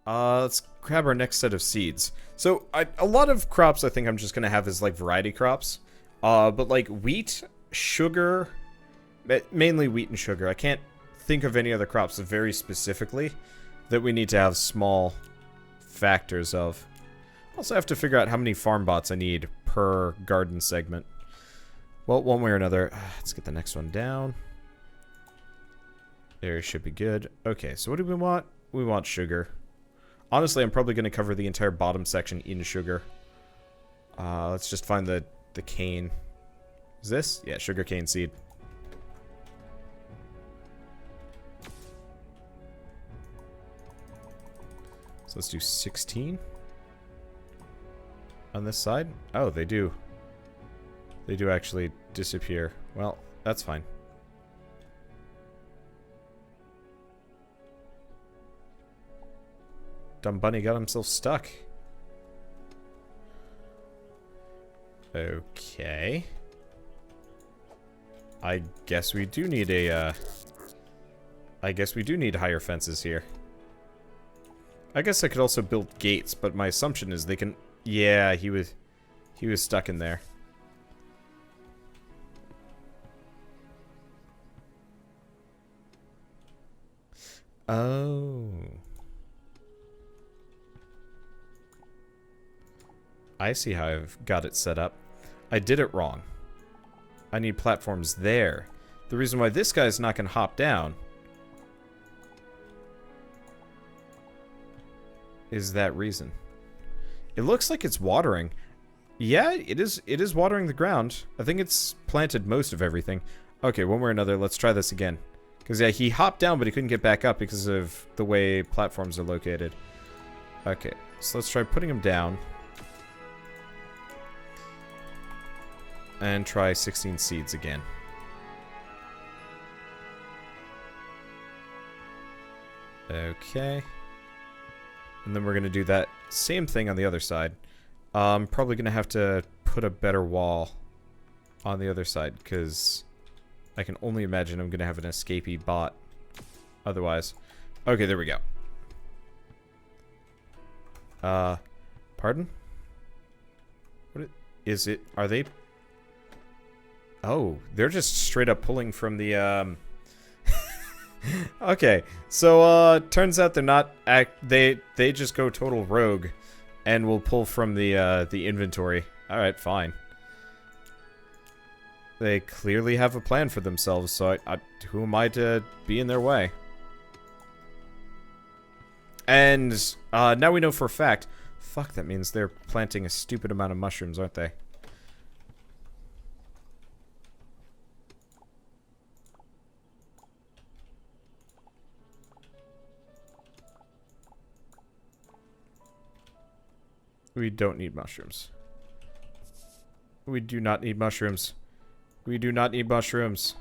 Let's grab our next set of seeds. So, a lot of crops I think I'm just gonna have as, like, variety crops. But, like, wheat, sugar, mainly wheat and sugar. I can't think of any other crops very specifically that we need to have small factors of. Also have to figure out how many farm bots I need per garden segment. Well, one way or another. Let's get the next one down. There should be good. Okay, so what do we want? We want sugar. Honestly, I'm probably going to cover the entire bottom section in sugar. Let's just find the cane. Is this? Yeah, sugar cane seed. So let's do 16 on this side. Oh, they do. They do actually disappear. Well, that's fine. Dumb bunny got himself stuck. Okay. I guess we do need a, I guess we do need higher fences here. I guess I could also build gates, but my assumption is they can... Yeah, he was stuck in there. Oh. I see how I've got it set up. I did it wrong. I need platforms there. The reason why this guy's not going to hop down is that reason. It looks like it's watering. Yeah, it is watering the ground. I think it's planted most of everything. Okay, one way or another, let's try this again. Because, yeah, he hopped down, but he couldn't get back up because of the way platforms are located. Okay, so let's try putting him down. And try 16 seeds again. Okay. And then we're going to do that same thing on the other side. I'm probably going to have to put a better wall on the other side, because I can only imagine I'm going to have an escapee bot otherwise. Okay, there we go. Pardon? What is it? Are they... Oh, they're just straight up pulling from the, Okay, so, turns out they're not they just go total rogue and will pull from the inventory. Alright, fine. They clearly have a plan for themselves, so who am I to be in their way? And, now we know for a fact... Fuck, that means they're planting a stupid amount of mushrooms, aren't they? We don't need mushrooms. We do not need mushrooms. We do not need mushrooms.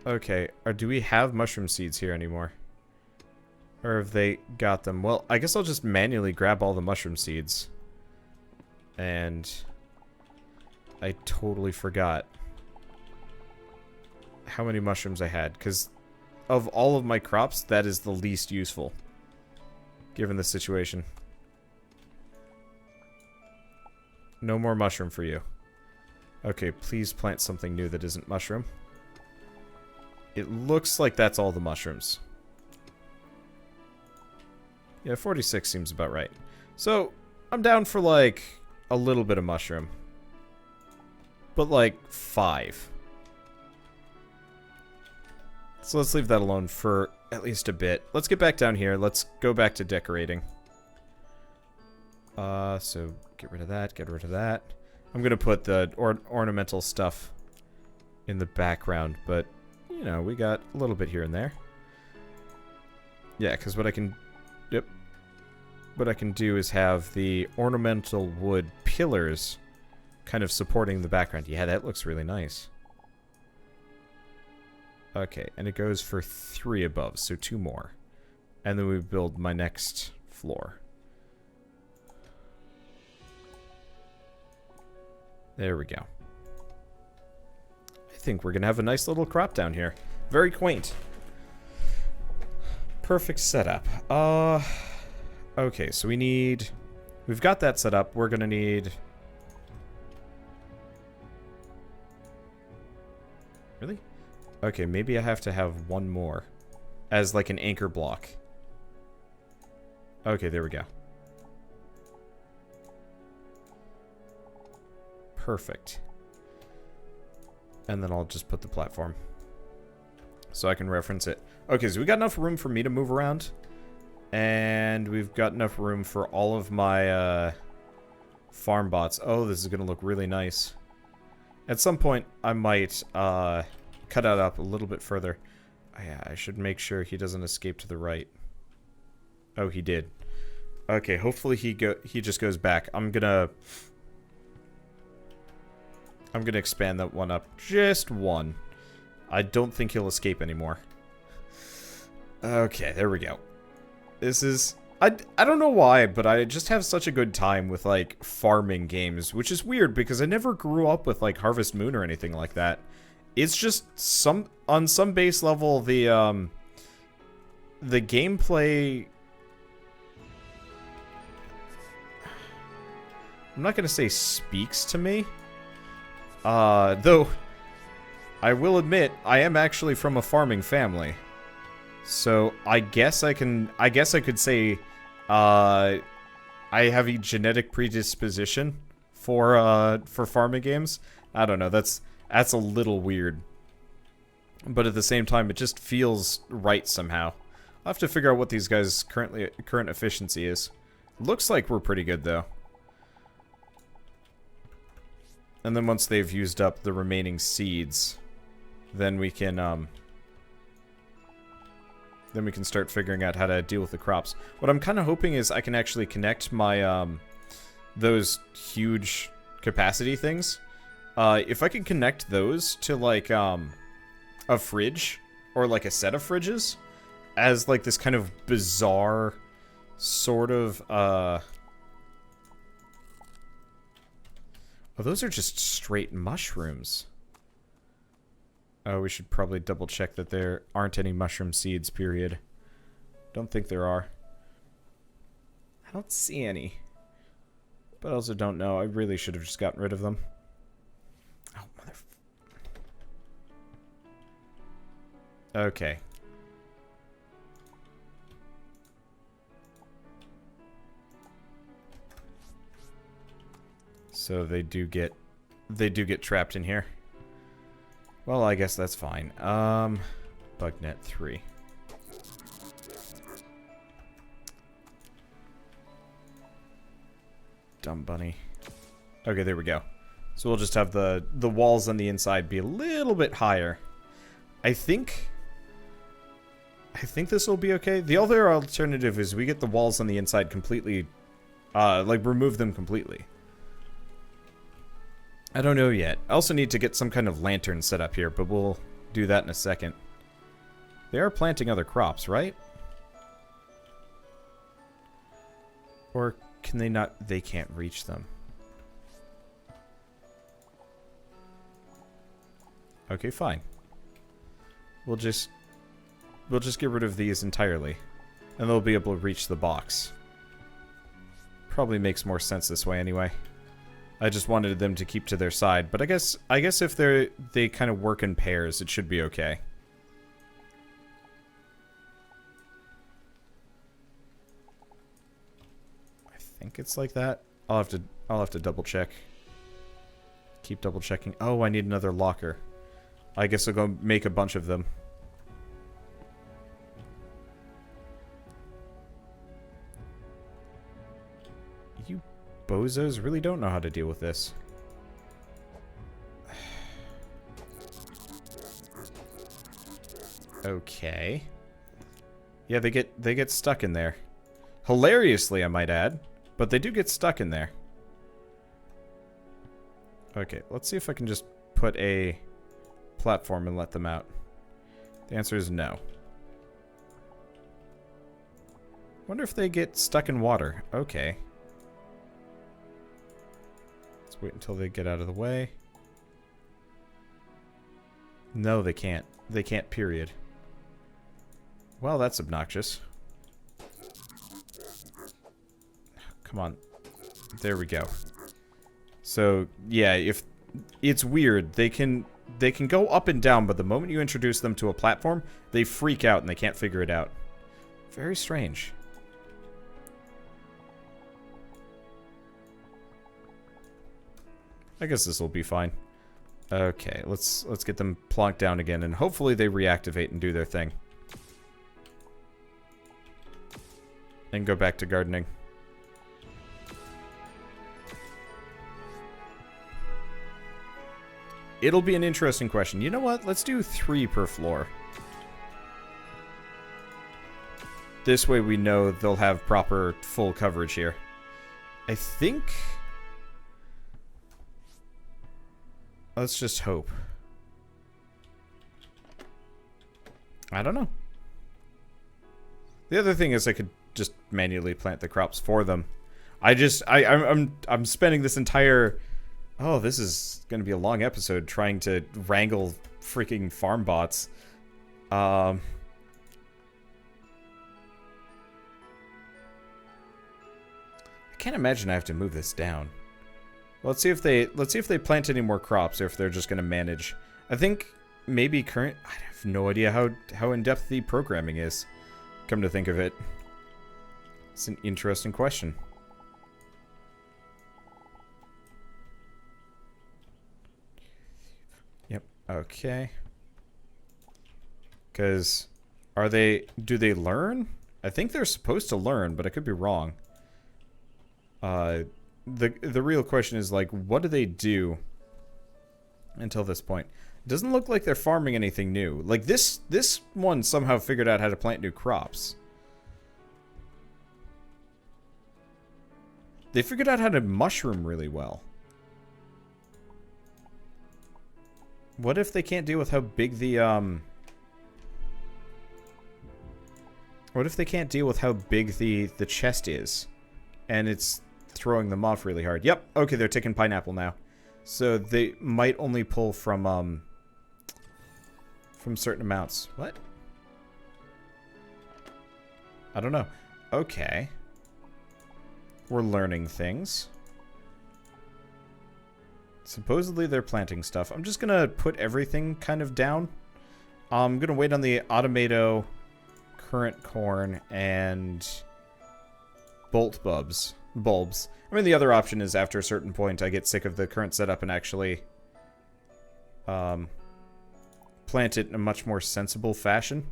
Okay, or do we have mushroom seeds here anymore? Or have they got them? Well, I guess I'll just manually grab all the mushroom seeds. And... I totally forgot how many mushrooms I had, because of all of my crops, that is the least useful, given the situation. No more mushroom for you. Okay, please plant something new that isn't mushroom. It looks like that's all the mushrooms. Yeah, 46 seems about right. So, I'm down for, like, a little bit of mushroom. But, like, 5. So let's leave that alone for at least a bit. Let's get back down here. Let's go back to decorating. So get rid of that, get rid of that. I'm gonna put the ornamental stuff in the background, but, you know, we got a little bit here and there. Yeah, because what I can... Yep. What I can do is have the ornamental wood pillars kind of supporting the background. Yeah, that looks really nice. Okay, and it goes for 3 above, so 2 more. And then we build my next floor. There we go. I think we're going to have a nice little crop down here. Very quaint. perfect setup. Okay, so we've got that set up. We're gonna need... Really? Okay, maybe I have to have one more as like an anchor block. Okay, there we go. Perfect. And then I'll just put the platform so I can reference it. Okay, so we got enough room for me to move around. And we've got enough room for all of my farm bots. Oh, this is going to look really nice. At some point, I might cut it up a little bit further. Oh, yeah, I should make sure he doesn't escape to the right. Oh, he did. Okay, hopefully he just goes back. I'm gonna expand that one up just one. I don't think he'll escape anymore. Okay, there we go. This is... I don't know why, but I just have such a good time with, like, farming games, which is weird because I never grew up with, like, Harvest Moon or anything like that. It's just on some base level, the gameplay... I'm not gonna say speaks to me. Though, I will admit, I am actually from a farming family. So, I guess I could say, I have a genetic predisposition for farming games. I don't know, that's a little weird. But at the same time, it just feels right somehow. I'll have to figure out what these guys' current efficiency is. Looks like we're pretty good, though. And then once they've used up the remaining seeds, then we can start figuring out how to deal with the crops. What I'm kind of hoping is I can actually connect my those huge capacity things. If I can connect those to like a fridge or like a set of fridges as like this kind of bizarre sort of Oh, those are just straight mushrooms. Oh, we should probably double check that there aren't any mushroom seeds, period. Don't think there are. I don't see any. But I also don't know. I really should have just gotten rid of them. Oh, mother... Okay. So they do get trapped in here. Well, I guess that's fine. Bugnet 3. Dumb bunny. Okay, there we go. So we'll just have the walls on the inside be a little bit higher. I think this will be okay. The other alternative is we get the walls on the inside completely, like remove them completely. I don't know yet. I also need to get some kind of lantern set up here, but we'll do that in a second. They are planting other crops, right? Or can they not? They can't reach them. Okay, fine. We'll just get rid of these entirely, and they'll be able to reach the box. Probably makes more sense this way anyway. I just wanted them to keep to their side, but I guess if they kind of work in pairs, it should be okay. I think it's like that. I'll have to double check. Keep double checking. Oh, I need another locker. I guess I'll go make a bunch of them. You bozos really don't know how to deal with this. Okay. Yeah, they get stuck in there. Hilariously, I might add, but they do get stuck in there. Okay, let's see if I can just put a platform and let them out. The answer is no. Wonder if they get stuck in water. Okay. Let's wait until they get out of the way. No, they can't. They can't, period. Well, that's obnoxious. Come on. There we go. So, yeah, if it's weird, they can go up and down, but the moment you introduce them to a platform, they freak out and they can't figure it out. Very strange. I guess this will be fine. Okay, let's get them plonked down again, and hopefully they reactivate and do their thing. And go back to gardening. It'll be an interesting question. You know what? Let's do 3 per floor. This way we know they'll have proper full coverage here. I think... Let's just hope. I don't know. The other thing is I could just manually plant the crops for them. I'm spending this entire... Oh, this is going to be a long episode trying to wrangle freaking farm bots. I can't imagine I have to move this down. Let's see if they plant any more crops or if they're just going to manage. I think maybe I have no idea how in-depth the programming is. Come to think of it. It's an interesting question. Yep, okay. Because do they learn? I think they're supposed to learn, but I could be wrong. The real question is, like, what do they do until this point? It doesn't look like they're farming anything new. Like, this one somehow figured out how to plant new crops. They figured out how to mushroom really well. What if they can't deal with how big the, What if they can't deal with how big the chest is? And it's throwing them off really hard. Yep, okay, they're taking pineapple now. So they might only pull from certain amounts. What? I don't know. Okay. We're learning things. Supposedly they're planting stuff. I'm just gonna put everything kind of down. I'm gonna wait on the Automato, current corn, and bolt bulbs. I mean, the other option is after a certain point I get sick of the current setup and actually plant it in a much more sensible fashion.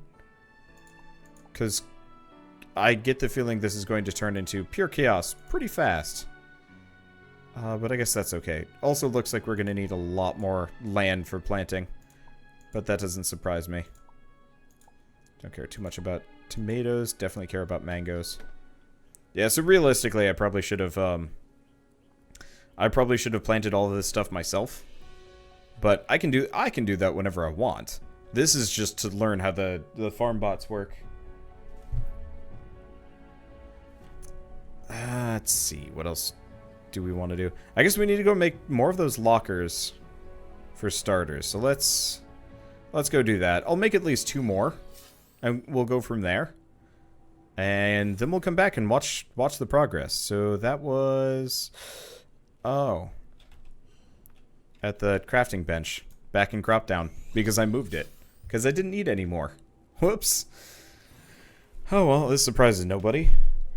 Because I get the feeling this is going to turn into pure chaos pretty fast. But I guess that's okay. Also looks like we're going to need a lot more land for planting. But that doesn't surprise me. Don't care too much about tomatoes. Definitely care about mangoes. Yeah, so realistically, I probably should have planted all of this stuff myself. But I can do that whenever I want. This is just to learn how the farm bots work. Let's see, what else do we want to do? I guess we need to go make more of those lockers for starters. So let's go do that. I'll make at least 2 more, and we'll go from there. And then we'll come back and watch the progress. So that was... Oh. At the crafting bench. Back in crop down. Because I moved it. Because I didn't need any more. Whoops. Oh well, this surprises nobody.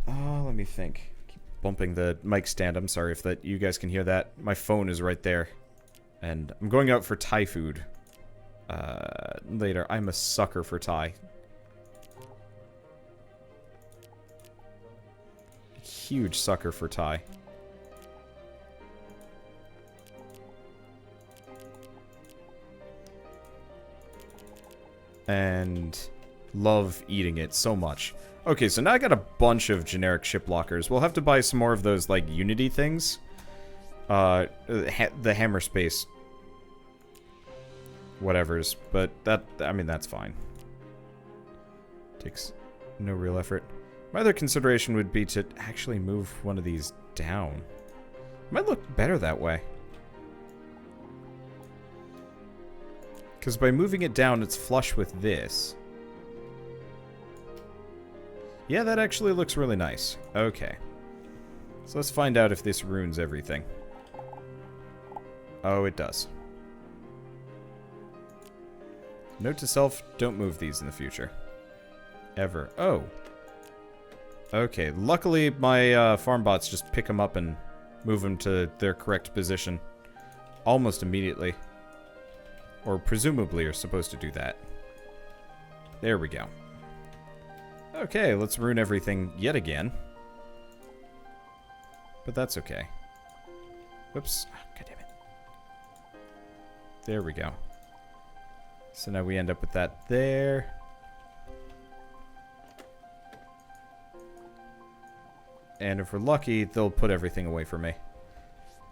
Let me think. Keep bumping the mic stand. I'm sorry if you guys can hear that. My phone is right there. And I'm going out for Thai food. Later. I'm a sucker for Thai. Huge sucker for Thai. And love eating it so much. Okay, so now I got a bunch of generic ship lockers. We'll have to buy some more of those, like, Unity things. The hammer space. Whatevers. But I mean, that's fine. Takes no real effort. My other consideration would be to actually move one of these down. It might look better that way. Because by moving it down, it's flush with this. Yeah, that actually looks really nice. Okay. So let's find out if this ruins everything. Oh, it does. Note to self, don't move these in the future. Ever. Oh. Okay, luckily my farm bots just pick them up and move them to their correct position almost immediately. Or presumably are supposed to do that. There we go. Okay, let's ruin everything yet again. But that's okay. Whoops. Oh, God damn it. There we go. So now we end up with that there. And if we're lucky, they'll put everything away for me.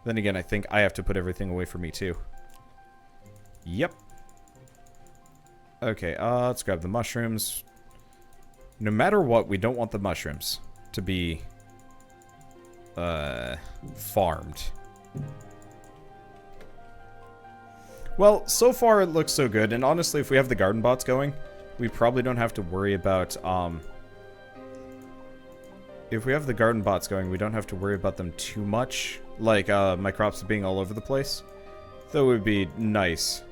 Then again, I think I have to put everything away for me too. Yep. Okay, let's grab the mushrooms. No matter what, we don't want the mushrooms to be farmed. Well, so far it looks so good, and honestly, if we have the garden bots going, we probably don't have to worry about, if we have the garden bots going, we don't have to worry about them too much. Like, my crops being all over the place. Though it would be nice.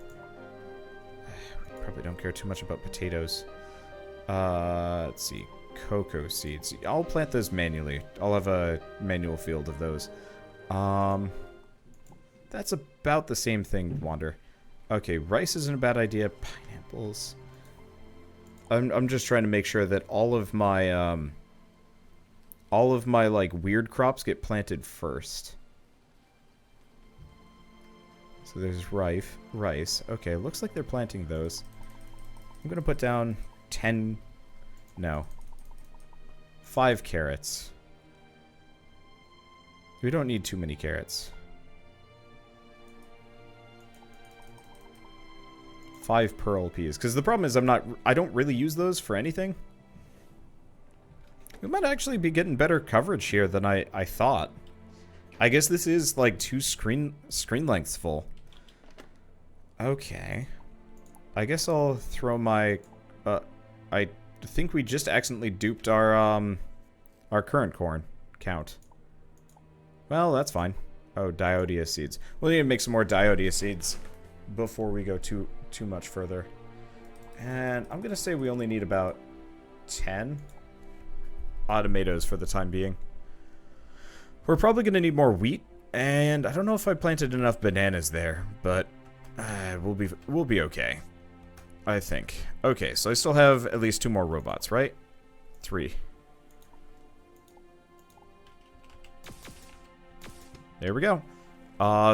We probably don't care too much about potatoes. Let's see. Cocoa seeds. I'll plant those manually. I'll have a manual field of those. That's about the same thing, Wander. Okay, rice isn't a bad idea. Pineapples. I'm just trying to make sure that all of my like weird crops get planted first. So there's rice. Okay, looks like they're planting those. I'm gonna put down 10. No. 5 carrots. We don't need too many carrots. 5 pearl peas. Because the problem is I don't really use those for anything. We might actually be getting better coverage here than I thought. I guess this is like 2 screen lengths full. Okay. I guess I'll throw my I think we just accidentally duped our current corn count. Well, that's fine. Oh, diodia seeds. We'll need to make some more diodia seeds before we go too much further. And I'm gonna say we only need about 10 tomatoes for the time being. We're probably gonna need more wheat, and I don't know if I planted enough bananas there, but we'll be okay. I think. Okay, so I still have at least 2 more robots, right? 3. There we go.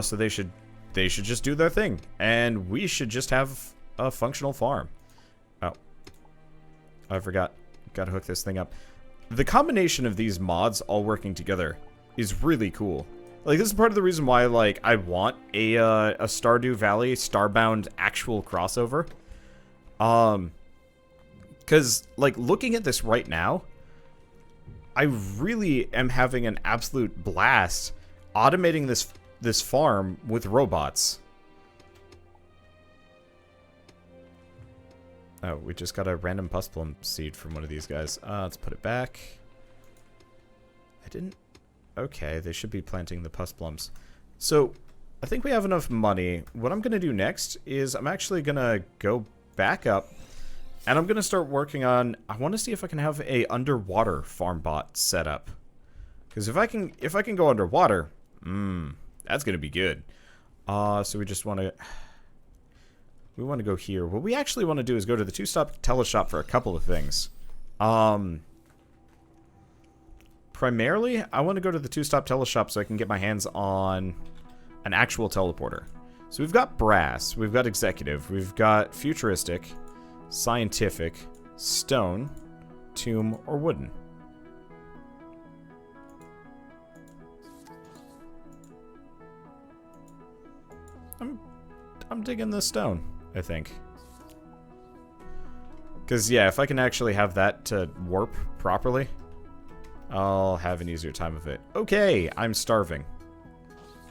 So they should just do their thing, and we should just have a functional farm. Oh, I forgot. Gotta hook this thing up. The combination of these mods all working together is really cool. Like, this is part of the reason why, like, I want a Stardew Valley Starbound actual crossover. Because, like, looking at this right now, I really am having an absolute blast automating this farm with robots. Oh, we just got a random pustplum seed from one of these guys. Let's put it back. I didn't... Okay, they should be planting the pustplums. So, I think we have enough money. What I'm going to do next is I'm actually going to go back up, and I'm going to start working on... I want to see if I can have a underwater farm bot set up. Because if I can go underwater, that's going to be good. So we just want to... We want to go here. What we actually want to do is go to the two-stop teleshop for a couple of things. Primarily, I want to go to the two-stop teleshop so I can get my hands on an actual teleporter. So we've got brass, we've got executive, we've got futuristic, scientific, stone, tomb, or wooden. I'm digging the stone, I think. Because, yeah, if I can actually have that to warp properly, I'll have an easier time of it. Okay, I'm starving.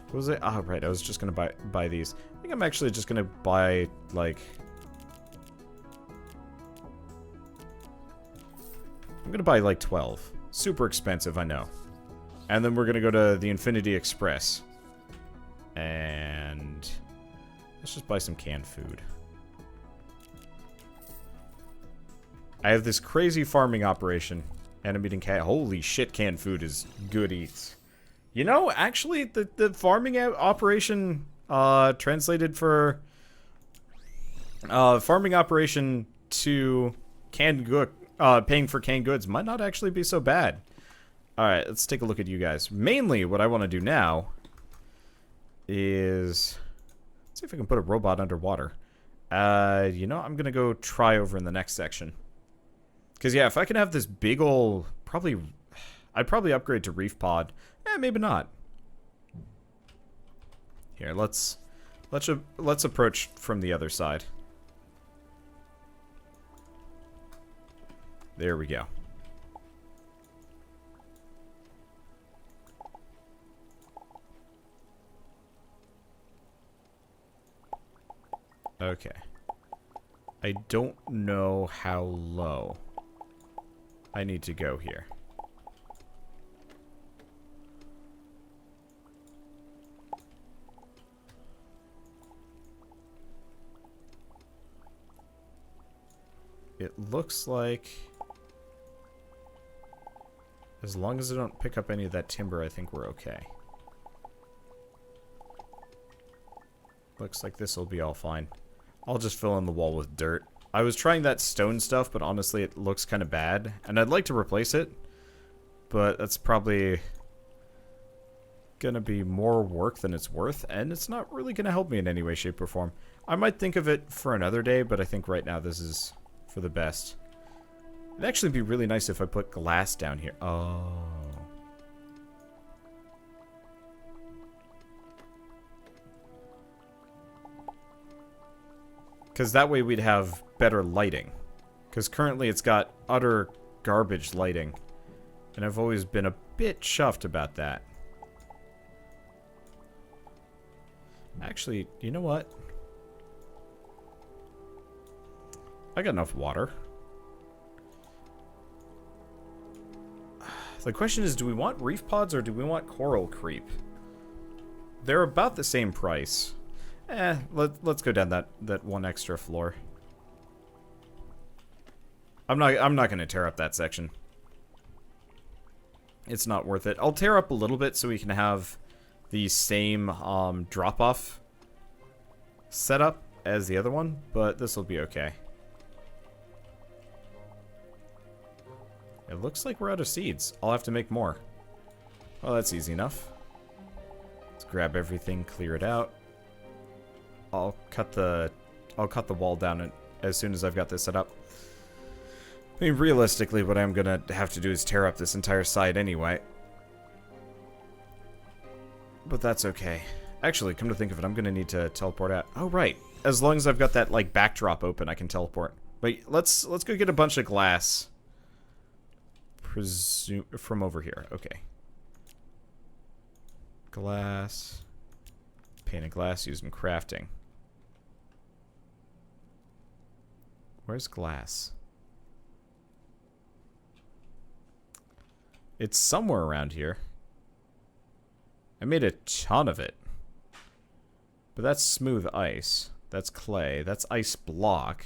What was it? Oh, right, I was just going to buy these. I think I'm actually just going to buy, like... I'm gonna buy like 12. Super expensive, I know. And then we're gonna go to the Infinity Express. And let's just buy some canned food. I have this crazy farming operation. And I'm eating cat. Holy shit, canned food is good eats. You know, actually, the farming operation translated for farming operation to canned good, paying for canned goods might not actually be so bad. All right, let's take a look at you guys. Mainly, what I want to do now is let's see if I can put a robot underwater. You know, I'm gonna go try over in the next section. Because, yeah, if I can have this big ol'... I'd probably upgrade to Reef Pod. Maybe not. Here, let's approach from the other side. There we go. Okay. I don't know how low I need to go here. It looks like as long as I don't pick up any of that timber, I think we're okay. Looks like this will be all fine. I'll just fill in the wall with dirt. I was trying that stone stuff, but honestly it looks kind of bad. And I'd like to replace it, but that's probably gonna be more work than it's worth, and it's not really gonna help me in any way, shape, or form. I might think of it for another day, but I think right now this is for the best. It'd actually be really nice if I put glass down here. Oh. Because that way we'd have better lighting. Because currently it's got utter garbage lighting. And I've always been a bit chuffed about that. Actually, you know what? I got enough water. The question is, do we want reef pods or do we want coral creep? They're about the same price. Let's go down that one extra floor. I'm not gonna tear up that section. It's not worth it. I'll tear up a little bit so we can have the same drop-off setup as the other one, but this will be okay. It looks like we're out of seeds. I'll have to make more. Well, that's easy enough. Let's grab everything, clear it out. I'll cut the wall down as soon as I've got this set up. I mean, realistically, what I'm gonna have to do is tear up this entire side anyway. But that's okay. Actually, come to think of it, I'm gonna need to teleport out. Oh, right. As long as I've got that, like, backdrop open, I can teleport. Wait, let's go get a bunch of glass. Presume from over here. Okay. Glass. Painted glass used in crafting. Where's glass? It's somewhere around here. I made a ton of it. But that's smooth ice. That's clay. That's ice block.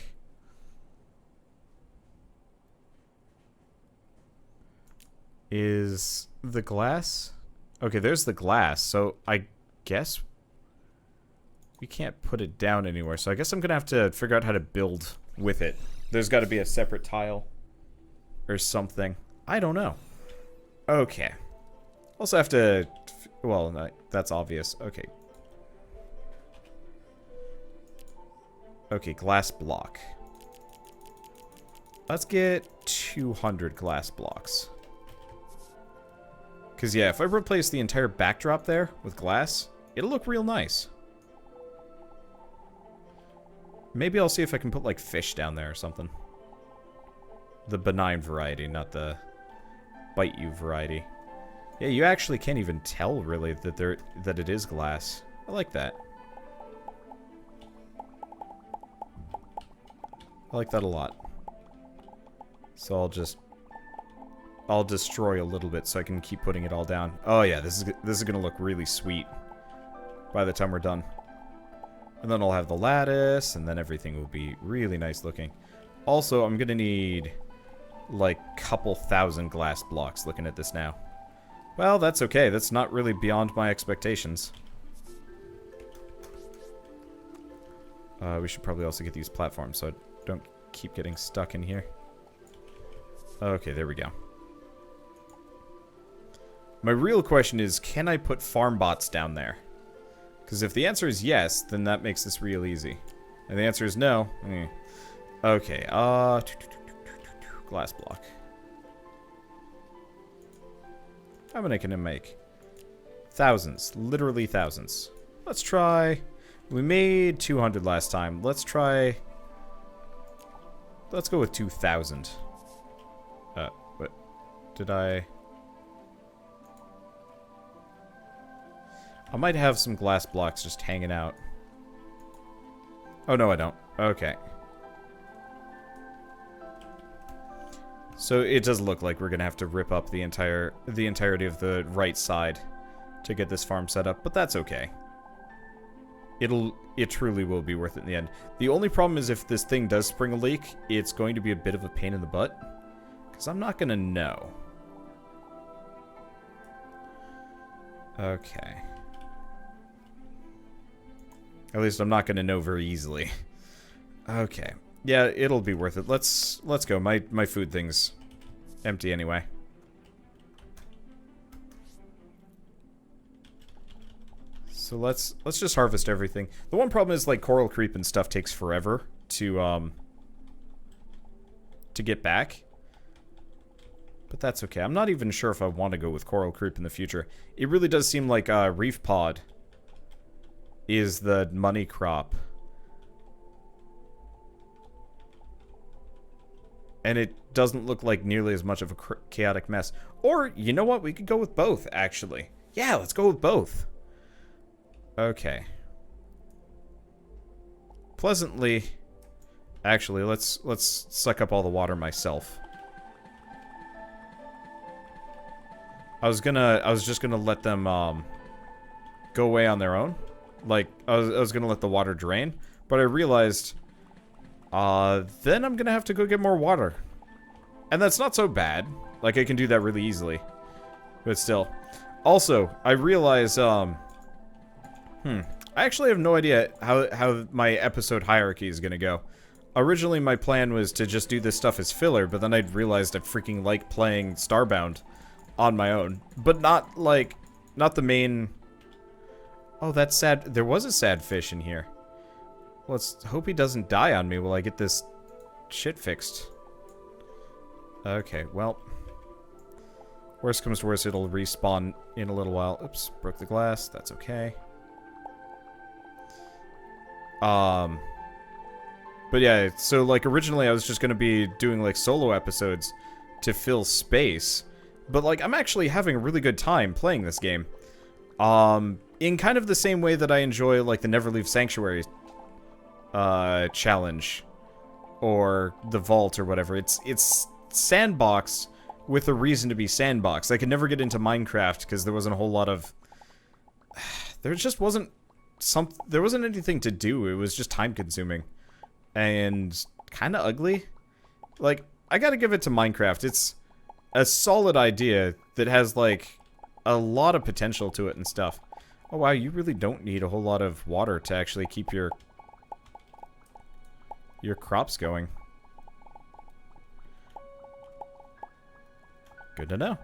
Is the glass? Okay, there's the glass. So I guess we can't put it down anywhere. So I guess I'm going to have to figure out how to build with it. There's got to be a separate tile or something. I don't know. Okay. Also have to... Well, no, that's obvious. Okay. Okay, glass block. Let's get 200 glass blocks. Because, yeah, if I replace the entire backdrop there with glass, it'll look real nice. Maybe I'll see if I can put, like, fish down there or something. The benign variety, not the bite you variety. Yeah, you actually can't even tell, really, that it is glass. I like that. I like that a lot. So I'll just I'll destroy a little bit so I can keep putting it all down. Oh yeah, this is gonna look really sweet by the time we're done. And then I'll have the lattice, and then everything will be really nice looking. Also, I'm gonna need like couple thousand glass blocks looking at this now. Well, that's okay. That's not really beyond my expectations. We should probably also get these platforms so I don't keep getting stuck in here. Okay, there we go. My real question is, can I put farm bots down there? Because if the answer is yes, then that makes this real easy. And the answer is no. Okay, glass block. How many can I make? Thousands. Literally thousands. Let's try... We made 200 last time. Let's try... Let's go with 2,000. What? Did I... I might have some glass blocks just hanging out. Oh, no, I don't. Okay. So it does look like we're gonna have to rip up the entirety of the right side to get this farm set up, but that's okay. It truly will be worth it in the end. The only problem is if this thing does spring a leak, it's going to be a bit of a pain in the butt, because I'm not gonna know. Okay. At least I'm not gonna know very easily. Okay. Yeah, it'll be worth it. Let's go. My food thing's empty anyway. So let's just harvest everything. The one problem is like coral creep and stuff takes forever to get back. But that's okay. I'm not even sure if I want to go with coral creep in the future. It really does seem like reef pod is the money crop. And it doesn't look like nearly as much of a chaotic mess. Or, you know what? We could go with both, actually. Yeah, let's go with both. Okay. Pleasantly... Actually, let's suck up all the water myself. I was just gonna let them, go away on their own. Like, I was gonna let the water drain. But I realized... then I'm gonna have to go get more water. And that's not so bad. Like, I can do that really easily. But still. Also, I realize, I actually have no idea how my episode hierarchy is gonna go. Originally, my plan was to just do this stuff as filler, but then I realized I freaking like playing Starbound on my own. But not, like, not the main... Oh, that's sad. There was a sad fish in here. Let's hope he doesn't die on me while I get this shit fixed. Okay, well. Worst comes to worst, it'll respawn in a little while. Oops, broke the glass. That's okay. But yeah, so like originally I was just gonna be doing like solo episodes to fill space. But like I'm actually having a really good time playing this game. In kind of the same way that I enjoy like the Never Leave Sanctuary challenge or the vault or whatever. It's sandbox with a reason to be sandbox. I could never get into Minecraft because there wasn't a whole lot of there wasn't anything to do. It was just time consuming and kind of ugly. Like I got to give it to Minecraft. It's a solid idea that has like a lot of potential to it and stuff. Oh wow, you really don't need a whole lot of water to actually keep your crops going. Good to know.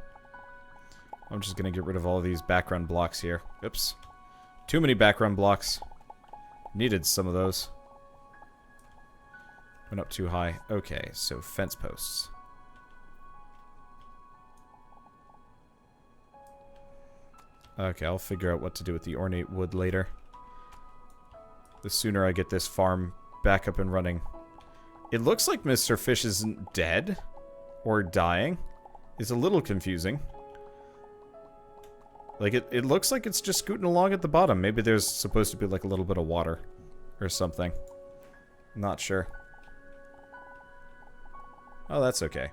I'm just gonna get rid of all of these background blocks here. Oops. Too many background blocks. Needed some of those. Went up too high. Okay, so fence posts. Okay, I'll figure out what to do with the ornate wood later. The sooner I get this farm back up and running. It looks like Mr. Fish isn't dead or dying. It's a little confusing. Like, it looks like it's just scooting along at the bottom. Maybe there's supposed to be, like, a little bit of water or something. Not sure. Oh, that's okay.